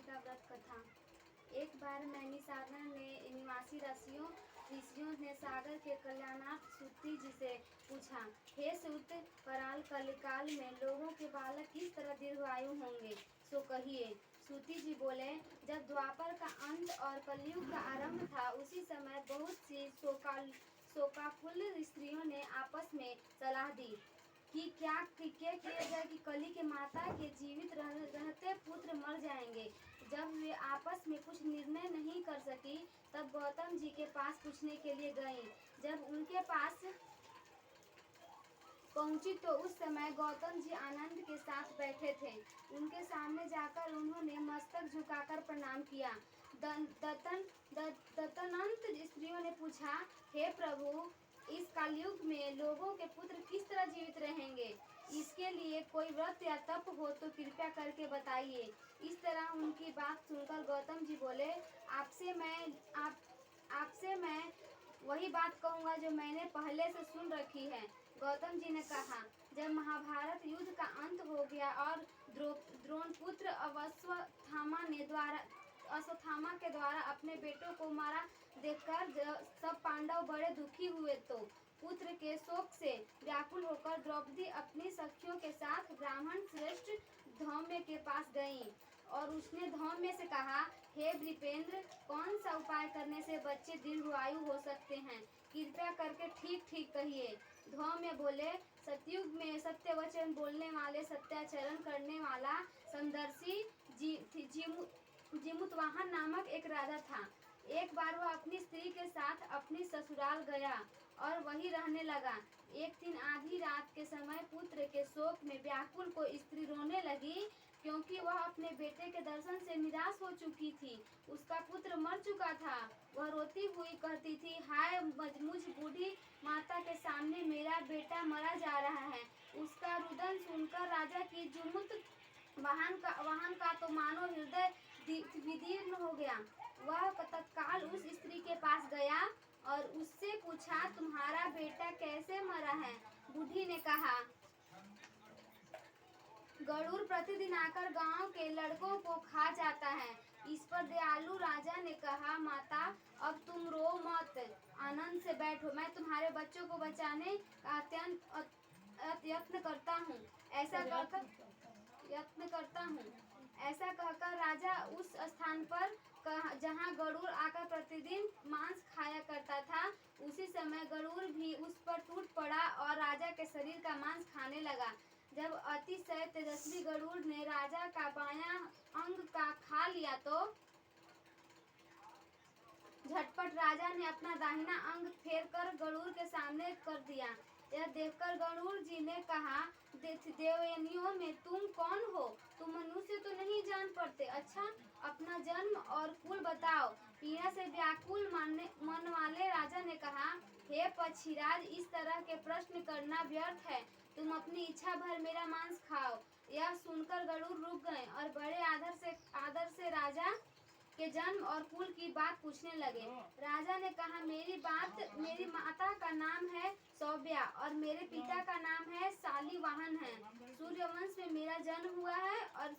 का व्रत कथा। एक बार नैमिषारण्य ने निवासी ऋषियों ने सागर के कल्याणार्थ सूति जी से पूछा, हे सूत, कराल कलिकाल में लोगों के बालक किस तरह दीर्घायु होंगे, सो कहिए। सूति जी बोले, जब द्वापर का अंत और कलयुग का आरंभ था, उसी समय बहुत सी शोकाकुल स्त्रियों ने आपस में सलाह दी कि क्या किया जाए कि कली के माता के जीवित रहते पुत्र मर जाएंगे। जब वे आपस में कुछ निर्णय नहीं कर सकी, तब गौतम जी के पास पूछने के लिए गईं। जब उनके पास पहुंची तो उस समय गौतम जी आनंद के साथ बैठे थे। उनके सामने जाकर उन्होंने मस्तक झुकाकर प्रणाम किया। तदनंत स्त्रियों ने पूछा, हे प्रभु, इस कलयुग में लोगों के पुत्र किस तरह जीवित रहेंगे? इसके लिए कोई व्रत या तप हो तो कृपया करके बताइए। इस तरह उनकी बात सुनकर गौतम जी बोले, आपसे मैं वही बात कहूँगा जो मैंने पहले से सुन रखी है। गौतम जी ने कहा, जब महाभारत युद्ध का अंत हो गया और द्रोण पुत्र अश्वत्थामा के द्वारा अपने बेटों को मारा देखकर सब पांडव बड़े दुखी हुए, तो पुत्र के शोक से व्याकुल होकर द्रौपदी अपनी सखियों के साथ ब्राह्मण श्रेष्ठ धौम्य के पास गईं और उसने धौम्य से कहा, हे वृपेंद्र, कौन सा उपाय करने से बच्चे दीर्घायु हो सकते हैं? कृपया करके ठीक ठीक कहिए। धौम्य बोले, सतयुग में सत्य वचन बोलने वाले, सत्याचरण करने वाला समदर्शी जिमुतवाहन नामक एक राजा था। एक बार वह अपनी स्त्री के साथ अपनी ससुराल गया और वहीं रहने लगा। एक दिन आधी रात के समय पुत्र के शोक में व्याकुल को स्त्री रोने लगी, क्योंकि वह अपने बेटे के दर्शन से निराश हो चुकी थी। उसका पुत्र मर चुका था। वह रोती हुई कहती थी, हाय मुझ बूढ़ी माता के सामने मेरा बेटा मरा जा रहा है। उसका रुदन सुनकर राजा की जुमुत वाहन का तो मानो हृदय विदीर्ण हो गया। वह तत्काल उस स्त्री के पास गया और उससे पूछा, तुम्हारा बेटा कैसे मरा है? बूढ़ी ने कहा, गरुड़ प्रतिदिन आकर गांव के लड़कों को खा जाता है। इस पर दयालु राजा ने कहा, माता, अब तुम रो मत, आनंद से बैठो, मैं तुम्हारे बच्चों को बचाने का अत्यंत यत्न करता हूँ। ऐसा कहकर राजा उस स्थान पर जहाँ गरुड़ आकर प्रतिदिन मांस खाया करता था, उसी समय गरुड़ भी उस पर टूट पड़ा और राजा के शरीर का मांस खाने लगा। जब अतिशय तेजस्वी गरुड़ ने राजा का बायां अंग का खा लिया तो झटपट राजा ने अपना दाहिना अंग फेर कर गरुड़ के सामने कर दिया। यह देखकर गरुड़ जी ने कहा, देवयानियों में तुम कौन हो? तुम मनुष्य तो नहीं जान पड़ते। अच्छा, अपना जन्म और कुल बताओ। पीड़ा से व्याकुल मन वाले राजा ने कहा, हे पक्षीराज, इस तरह के प्रश्न करना व्यर्थ है। तुम अपनी इच्छा भर मेरा मांस खाओ। यह सुनकर गरुड़ रुक गए और बड़े आदर से राजा के जन्म और कुल की बात पूछने लगे। राजा ने कहा, मेरी माता का नाम है सौम्या और मेरे पिता का नाम है शालिवाहन है। सूर्यवंश में मेरा जन्म हुआ है और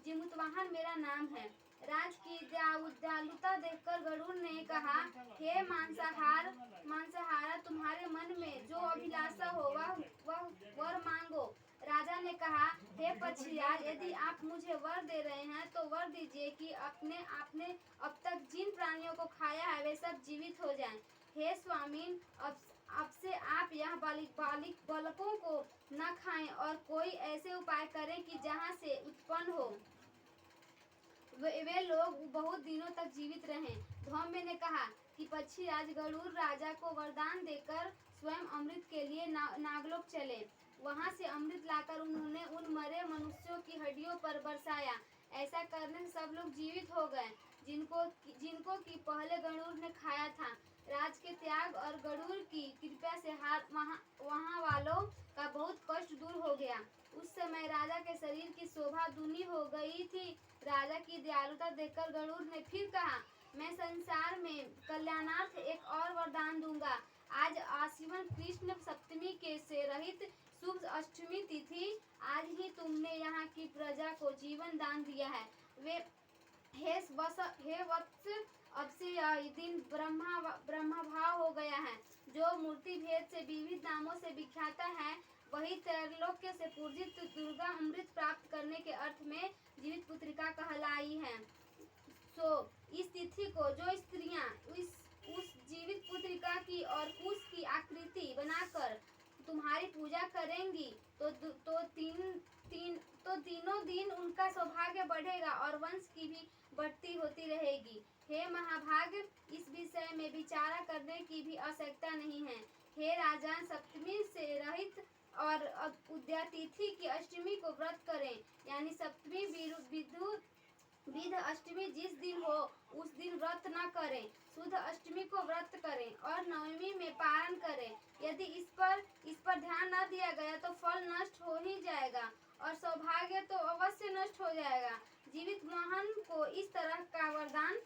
जिमुतवाहन मेरा नाम है। राज की दयालुता देखकर गरुड़ ने कहा, हे मांसाहारा, तुम्हारे मन में जो अभिलाषा हो वह वर मांगो। राजा ने कहा, हे पक्षीराज, यदि आप मुझे वर दे रहे हैं तो वर दीजिए कि आपने अब तक जिन प्राणियों को खाया है वे सब जीवित हो जाएं। हे स्वामीन, अब से आप यह बालकों को न खाएं और कोई ऐसे उपाय करें कि जहाँ से उत्पन्न हो वे लोग बहुत दिनों तक जीवित रहें। धौम्य ने कहा कि पक्षीराज गरुड़ राजा को वरदान देकर स्वयं अमृत के लिए नागलोक चले। वहां से अमृत लाकर उन्होंने उन मरे मनुष्यों की हड्डियों पर बरसाया। ऐसा करने से सब लोग जीवित हो गए जिनको कि पहले गरुड़ ने खाया था। राज के त्याग और गरुड़ की कृपा से वहाँ वालों का बहुत कष्ट दूर हो गया। उस समय राजा के शरीर की शोभा दूनी हो गई थी। राजा की दयालुता देखकर गरुड़ ने फिर कहा, मैं संसार में कल्याणार्थ एक और वरदान दूंगा। आज आश्विन कृष्ण सप्तमी के से रहित शुभ अष्टमी तिथि, आज ही तुमने यहाँ की प्रजा को जीवन दान दिया है। हे वत्स, अब से यह दिन ब्रह्मा भाव हो गया है। जो मूर्ति भेद से विविध नामों से विख्यात है, वही त्रैलोक्य से पूजित दुर्गा अमृत प्राप्त करने के अर्थ में जीवित पुत्रिका कहलाई है। सो इस तिथि को जो स्त्रियां उस जीवित पुत्रिका की और उसकी आकृति बनाकर तुम्हारी पूजा करेंगी तो तीनों दिन उनका सौभाग्य बढ़ेगा और वंश की भी बढ़ती होती रहेगी। हे महाभाग, इस विषय में विचार करने की भी आवश्यकता नहीं है। हे राजा, सप्तमी से रहित और उद्यातिथि की अष्टमी को व्रत करें, यानी सप्तमी विध अष्टमी जिस दिन हो उस दिन व्रत न करें, शुद्ध अष्टमी को व्रत करें और नवमी में पारण करें। यदि इस पर ध्यान न दिया गया तो फल नष्ट हो ही जाएगा और सौभाग्य तो अवश्य नष्ट हो जाएगा। जीवित मोहन को इस तरह का वरदान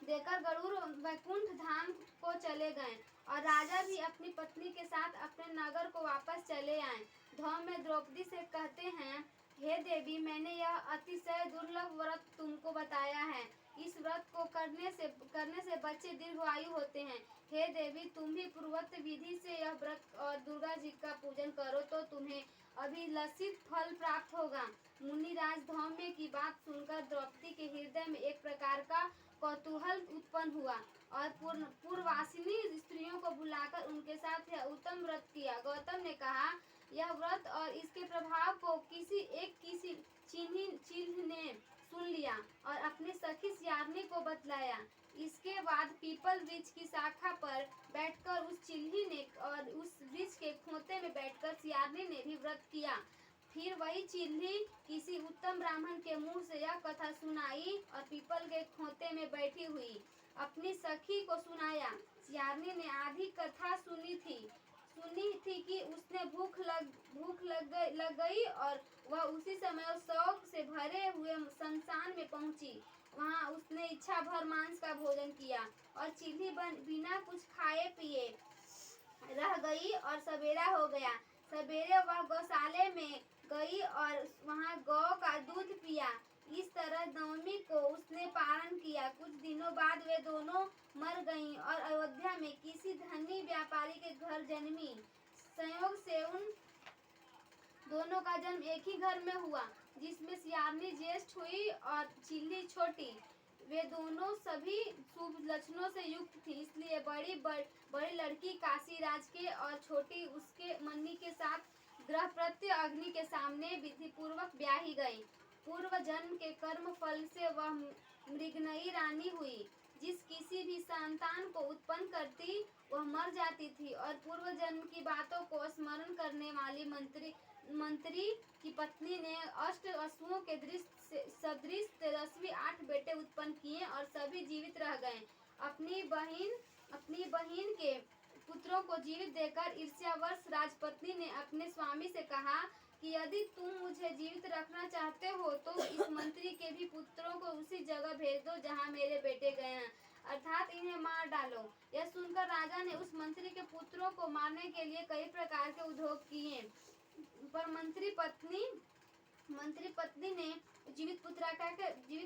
देकर गरुड़ वैकुंठ धाम को चले गए और राजा भी अपनी पत्नी के साथ अपने नगर को वापस चले आए। धौम में द्रौपदी से कहते हैं, हे देवी, मैंने यह अतिशय दुर्लभ व्रत तुमको बताया है। इस व्रत को करने से बच्चे दीर्घायु होते हैं। हे देवी, तुम भी पूर्वोक्त विधि से यह व्रत और दुर्गा जी का पूजन करो तो तुम्हें अभिलषित फल प्राप्त होगा। मुनिराज धौम्य की बात सुनकर द्रौपदी के हृदय में एक प्रकार का कौतूहल उत्पन्न हुआ और पूर्ववासिनी स्त्रियों को बुलाकर उनके साथ यह उत्तम व्रत किया। गौतम ने कहा, यह व्रत और इसके प्रभाव को किसी चिन्ह ने सुन लिया और अपनी सखी सियारनी को बतलाया। इसके बाद पीपल वृक्ष की शाखा पर बैठकर उस चिल्ही ने और उस वृक्ष के खोते में बैठकर सियारनी ने भी व्रत किया। फिर वही चिल्ही किसी उत्तम ब्राह्मण के मुंह से यह कथा सुनाई और पीपल के खोते में बैठी हुई अपनी सखी को सुनाया। सियारनी ने आधी कथा सुनी थी कि उसने भूख लग गई और वह उसी समय शौक से भरे हुए शमशान में पहुंची। वहां उसने इच्छा भर मांस का भोजन किया और चिल्ही बिना कुछ खाए पिए रह गई और सवेरा हो गया। सवेरे वह गौशाले में गई और वहां गौ का दूध पिया। इस तरह नवमी को उसने पारण किया। कुछ दिनों बाद वे दोनों मर गईं और अयोध्या में किसी धनी व्यापारी के घर जन्मी। संयोग से उन दोनों का जन्म एक ही घर में हुआ, जिसमें सियारनी ज्येष्ठ हुई और चिल्ही छोटी। वे दोनों सभी शुभ लक्षणों से युक्त थी, इसलिए बड़ी लड़की काशीराज के और छोटी उसके मन्नी के साथ ग्रह प्रत्य अग्नि के सामने विधि पूर्वक ब्याही गई। पूर्व जन्म के कर्म फल से वह मृगनयी रानी हुई। जिस किसी भी संतान को उत्पन्न करती वह मर जाती थी और पूर्व जन्म की बातों को स्मरण करने वाली मंत्री की पत्नी ने अष्ट अश्वों के सदृश तेजस्वी 8 बेटे उत्पन्न किए और सभी जीवित रह गए। अपनी बहन के पुत्रों को जीवित देकर ईर्ष्यावश राजपत्नी ने अपने स्वामी से कहा कि यदि तुम मुझे जीवित रखना चाहते हो तो इस मंत्री के भी पुत्रों को उसी जगह भेज दो जहां मेरे बेटे गए हैं, अर्थात इन्हें मार डालो। यह सुनकर राजा ने उस मंत्री के पुत्रों को मारने के लिए कई प्रकार के उद्योग किए, पर मंत्री पत्नी ने जीवित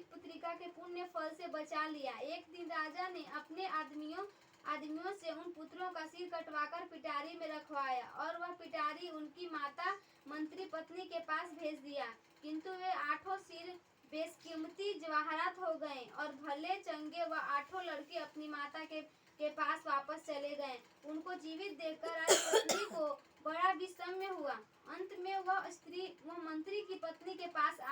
पुत्रिका के पुण्य फल से बचा लिया। एक दिन राजा ने अपने आदमियों से उन पुत्रों का सिर कटवाकर पिटारी में रखवाया और वह पिटारी उनकी माता मंत्री पत्नी के पास भेज दिया, किंतु वे 8 सिर बेशकीमती जवाहरात हो गए और भले चंगे वह 8 लड़के अपनी माता के पास वापस चले गए। उनको जीवित देखकर राजपत्नी को बड़ा विषम्य हुआ। अंत में वह मंत्री की पत्नी के पास